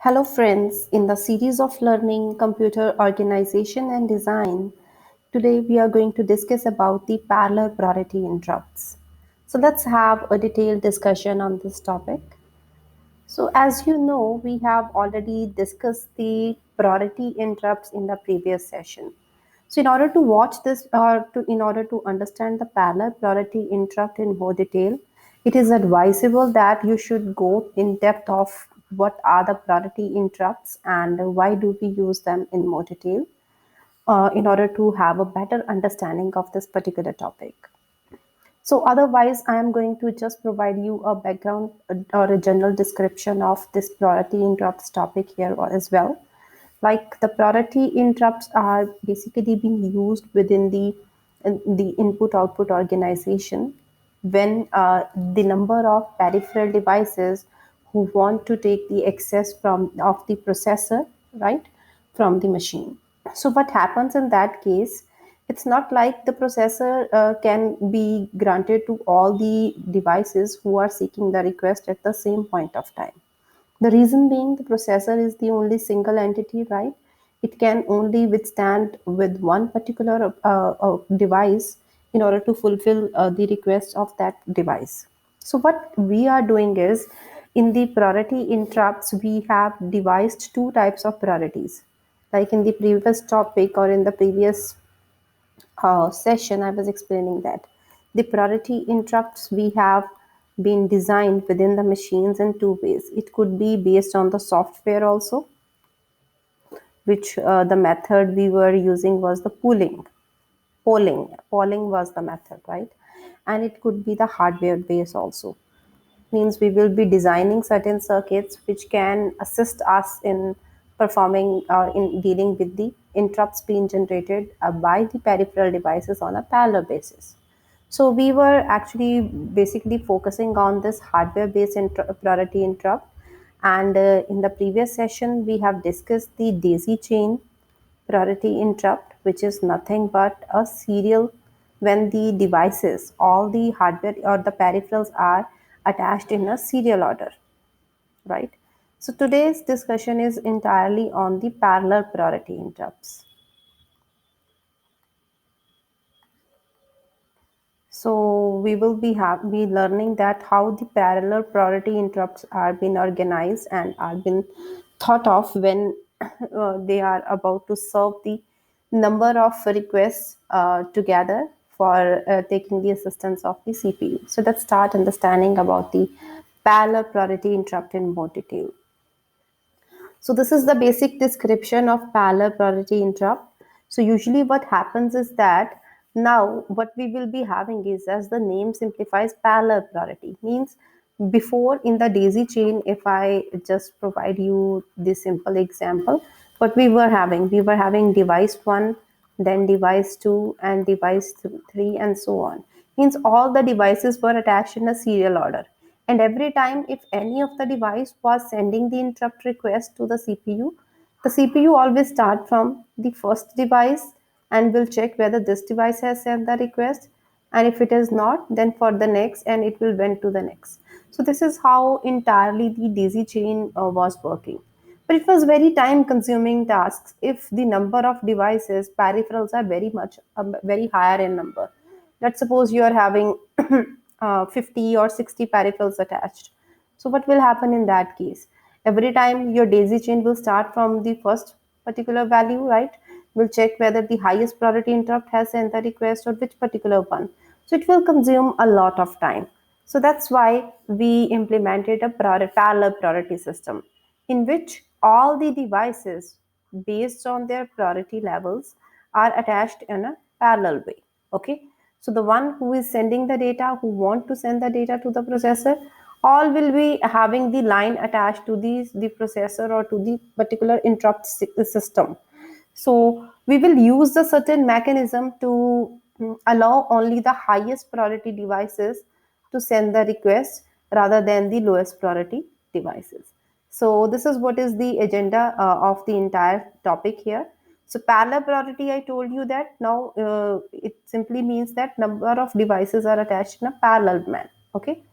Hello, friends. In the series of learning computer organization and design, today we are going to discuss about the parallel priority interrupts. So let's have a detailed discussion on this topic. So as you know, we have already discussed the priority interrupts in the previous session. So in order to watch this or in order to understand the parallel priority interrupt in more detail, it is advisable that you should go in depth of what are the priority interrupts and why do we use them in more detail in order to have a better understanding of this particular topic. So otherwise, I am going to just provide you a background or a general description of this priority interrupts topic here as well. Like the priority interrupts are basically being used within the input output organization when the number of peripheral devices who want to take the access from of the processor, right, from the machine. So what happens in that case, it's not like the processor can be granted to all the devices who are seeking the request at the same point of time. The reason being the processor is the only single entity, right? It can only withstand with one particular device in order to fulfill the request of that device. So what we are doing is, in the priority interrupts, we have devised two types of priorities. Like in the previous topic or in the previous session, I was explaining that the priority interrupts we have been designed within the machines in two ways. It could be based on the software also, which the method we were using was the polling was the method, right? And it could be the hardware base also, means we will be designing certain circuits which can assist us in performing or in dealing with the interrupts being generated by the peripheral devices on a parallel basis. So we were actually basically focusing on this hardware based priority interrupt, and in the previous session we have discussed the daisy chain priority interrupt, which is nothing but a serial when the devices, all the hardware or the peripherals are attached in a serial order, right? So today's discussion is entirely on the parallel priority interrupts. So we will be learning that how the parallel priority interrupts are being organized and are being thought of when they are about to serve the number of requests together for taking the assistance of the CPU. So let's start understanding about the parallel priority interrupt in more detail. So this is the basic description of parallel priority interrupt. So usually what happens is that now what we will be having is, as the name simplifies, parallel priority means before in the daisy chain, if I just provide you this simple example, what we were having device 1, then device 2 and device 3 and so on. Means all the devices were attached in a serial order, and every time if any of the device was sending the interrupt request to the CPU, the CPU always start from the first device and will check whether this device has sent the request, and if it is not, then for the next, and it will went to the next. So this is how entirely the daisy chain was working. But it was very time consuming tasks if the number of devices peripherals are very much very higher in number. Let's suppose you are having 50 or 60 peripherals attached. So what will happen in that case? Every time your daisy chain will start from the first particular value, right? Will check whether the highest priority interrupt has sent the request or which particular one. So it will consume a lot of time. So that's why we implemented a parallel priority system in which all the devices based on their priority levels are attached in a parallel way. Okay, so the one who is sending the data, who want to send the data to the processor, all will be having the line attached to the processor or to the particular interrupt system. So we will use the certain mechanism to allow only the highest priority devices to send the request rather than the lowest priority devices. So this is what is the agenda of the entire topic here. So parallel priority, I told you that now it simply means that number of devices are attached in a parallel manner. Okay.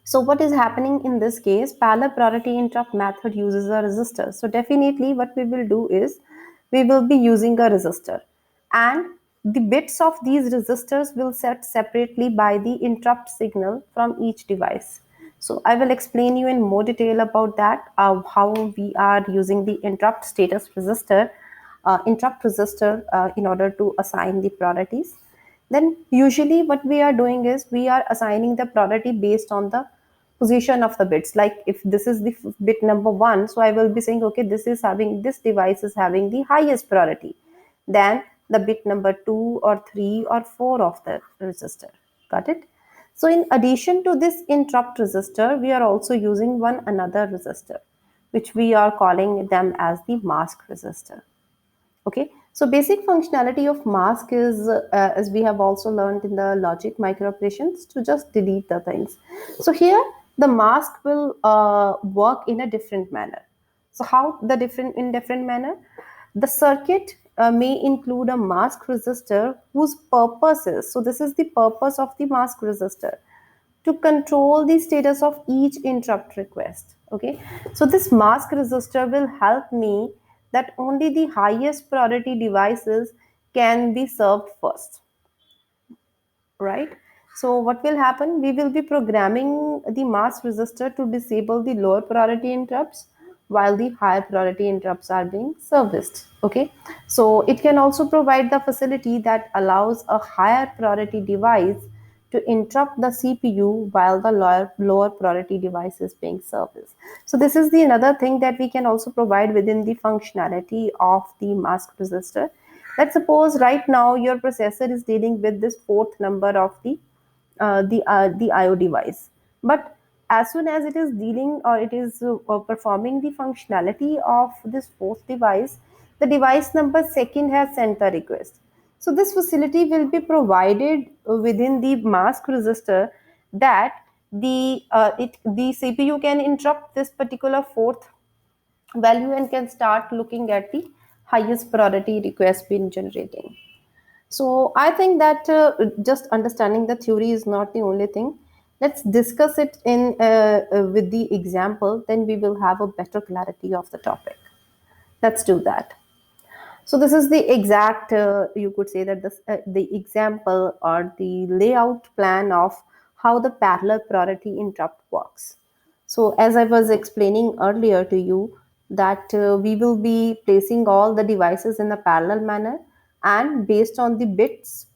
So what is happening in this case? Parallel priority interrupt method uses a resistor. So definitely what we will do is we will be using a resistor, and the bits of these resistors will set separately by the interrupt signal from each device. So I will explain you in more detail about that, how we are using the interrupt resistor in order to assign the priorities. Then usually what we are doing is we are assigning the priority based on the position of the bits. Like if this is the bit number 1, so I will be saying, okay, this device is having the highest priority than the bit number 2 or 3 or 4 of the resistor. Got it? So in addition to this interrupt resistor, we are also using one another resistor, which we are calling them as the mask resistor. Okay, so basic functionality of mask is, as we have also learned in the logic microoperations, to just delete the things. So here the mask will work in a different manner. So how the different manner? The circuit may include a mask resistor whose purpose is, so this is the purpose of the mask resistor, to control the status of each interrupt request. Okay, so this mask resistor will help me that only the highest priority devices can be served first, right? So what will happen? We will be programming the mask resistor to disable the lower priority interrupts while the higher priority interrupts are being serviced. Okay, so it can also provide the facility that allows a higher priority device to interrupt the CPU while the lower priority device is being serviced. So this is the another thing that we can also provide within the functionality of the mask resistor. Let's suppose right now your processor is dealing with this fourth number of the IO device, but as soon as it is dealing or it is performing the functionality of this fourth device, the device number second has sent a request. So this facility will be provided within the mask resistor, that the CPU can interrupt this particular fourth value and can start looking at the highest priority request being generating. So I think that just understanding the theory is not the only thing. Let's discuss it in with the example, then we will have a better clarity of the topic. Let's do that. So this is the exact, you could say that the example or the layout plan of how the parallel priority interrupt works. So as I was explaining earlier to you, that we will be placing all the devices in a parallel manner, and based on the bits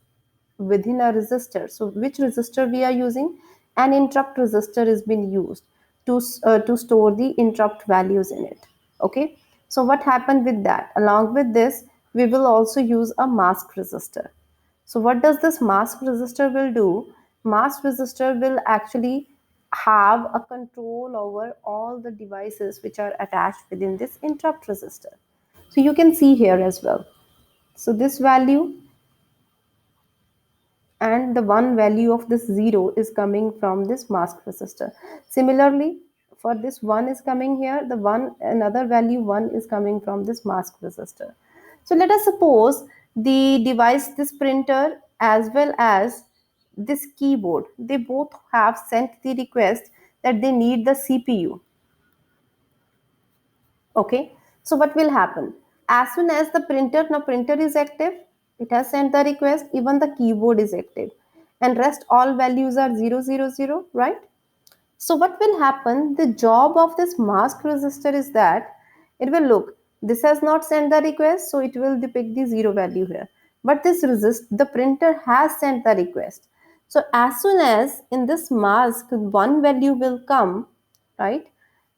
within a resistor. So which resistor we are using? An interrupt resistor is being used to store the interrupt values in it. Okay. So what happened with that? Along with this, we will also use a mask resistor. So what does this mask resistor will do? Mask resistor will actually have a control over all the devices which are attached within this interrupt resistor. So you can see here as well. So this value and the one value of this 0 is coming from this mask resistor. Similarly, for this 1 is coming here, the one another value 1 is coming from this mask resistor. So let us suppose the device, this printer as well as this keyboard, they both have sent the request that they need the CPU. Okay, so what will happen? As soon as the printer is active, it has sent the request, even the keyboard is active, and rest all values are 000, right? So what will happen? The job of this mask resistor is that it will look, this has not sent the request, so it will depict the 0 value here. But the printer has sent the request. So as soon as in this mask, one value will come, right?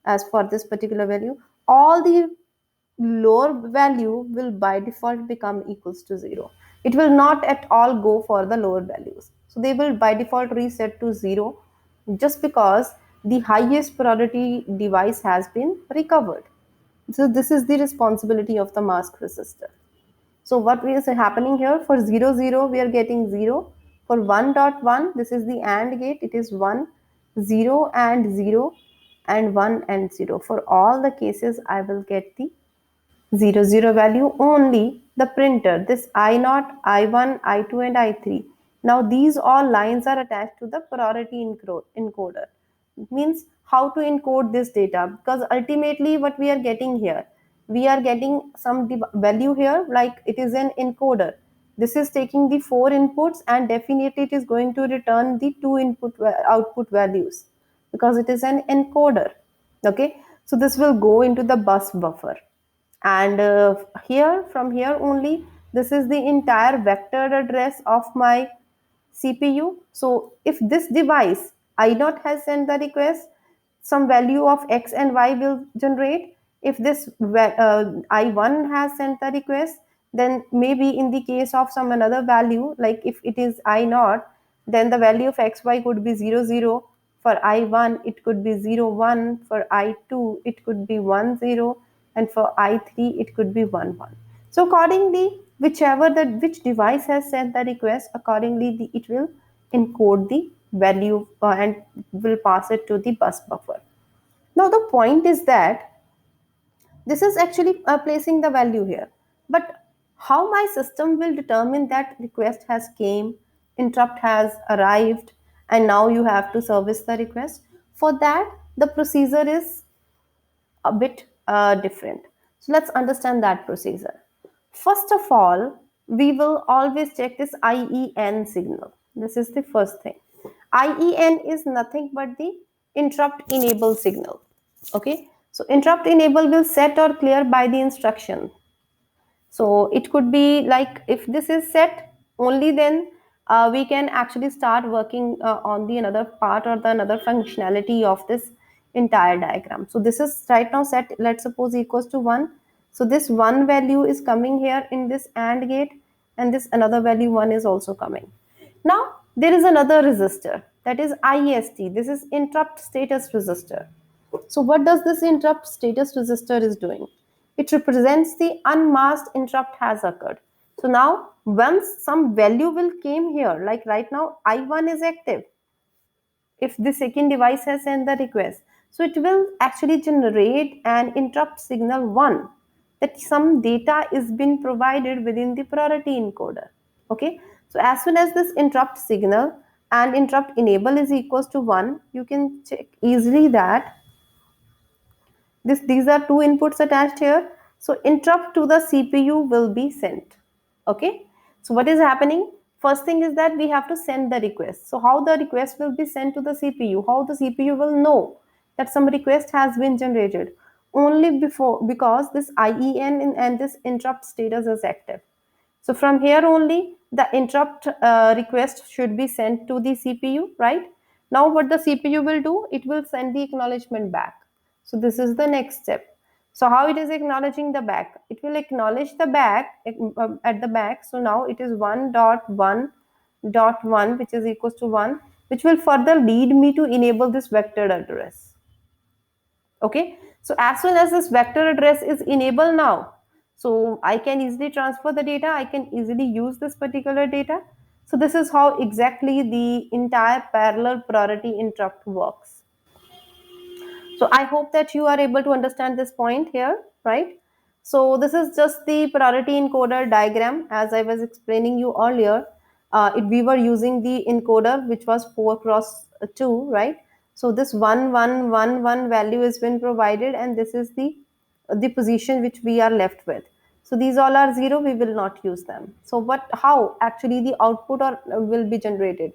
As for this particular value, all the lower value will by default become equals to 0. It will not at all go for the lower values. So they will by default reset to 0, just because the highest priority device has been recovered. So this is the responsibility of the mask resistor. So what is happening here? For 0 0 we are getting 0. For 1.1, this is the AND gate, it is 1, 0 and 0, and 1 and 0. For all the cases I will get the 0 0 value. Only the printer, this I0, I1, I2 and I3. Now these all lines are attached to the priority encoder. means how to encode this data, because ultimately what we are getting here, we are getting some value here, like it is an encoder. This is taking the four inputs and definitely it is going to return the two output values, because it is an encoder. Okay, so this will go into the bus buffer, and here, from here only, this is the entire vector address of my CPU. So if this device I0 has sent the request, some value of x and y will generate. If this I1 has sent the request, then maybe in the case of some another value, like if it is I0, then the value of xy could be 0 0. For I1 it could be 0 1. For I2 it could be 1 0. And for I3 it could be 1 1. So accordingly, whichever the which device has sent the request, accordingly it will encode the value and will pass it to the bus buffer. Now the point is that this is actually placing the value here, but how my system will determine that request has came, interrupt has arrived, and now you have to service the request? For that, the procedure is a bit different. So let's understand that procedure. First of all, we will always check this IEN signal. This is the first thing. IEN is nothing but the interrupt enable signal. Okay, so interrupt enable will set or clear by the instruction. So it could be like if this is set, only then we can actually start working on the another part or the another functionality of this entire diagram. So this is right now set, let's suppose equals to 1. So this one value is coming here in this AND gate, and this another value 1 is also coming. Now there is another resistor, that is IST. This is interrupt status resistor. So what does this interrupt status resistor is doing? It represents the unmasked interrupt has occurred. So now once some value will came here, like right now I1 is active, if the second device has sent the request, so it will actually generate an interrupt signal 1, that some data is being provided within the priority encoder. Okay, so as soon as this interrupt signal and interrupt enable is equals to 1, you can check easily that these are two inputs attached here. So interrupt to the CPU will be sent. Okay, so what is happening? First thing is that we have to send the request. So how the request will be sent to the CPU, how the CPU will know that some request has been generated? Only before, because this IEN and this interrupt status is active. So from here only the interrupt request should be sent to the CPU, right? Now what the CPU will do, it will send the acknowledgement back. So this is the next step. So how it is acknowledging the back? It will acknowledge the back at the back. So now it is 1.1.1, which is equals to 1, which will further lead me to enable this vector address. Okay, so as soon as this vector address is enabled now, so I can easily transfer the data, I can easily use this particular data. So this is how exactly the entire parallel priority interrupt works. So I hope that you are able to understand this point here, right? So this is just the priority encoder diagram. As I was explaining you earlier, we were using the encoder which was 4 cross 2, right? So this 1111 value has been provided, and this is the position which we are left with. So these all are 0, we will not use them. So what, how actually the output or will be generated?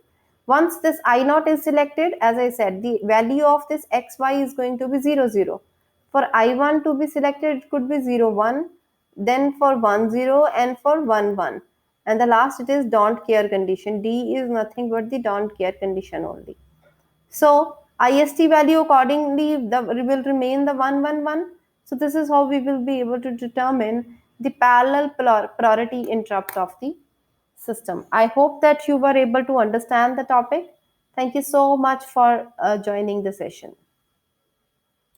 Once this I0 is selected, as I said, the value of this xy is going to be 0 0. For I1 to be selected, it could be 0 1, then for 1 0, and for 1 1. And the last it is don't care condition. D is nothing but the don't care condition only. So IST value accordingly will remain the 111. So this is how we will be able to determine the parallel priority interrupt of the system. I hope that you were able to understand the topic. Thank you so much for joining the session.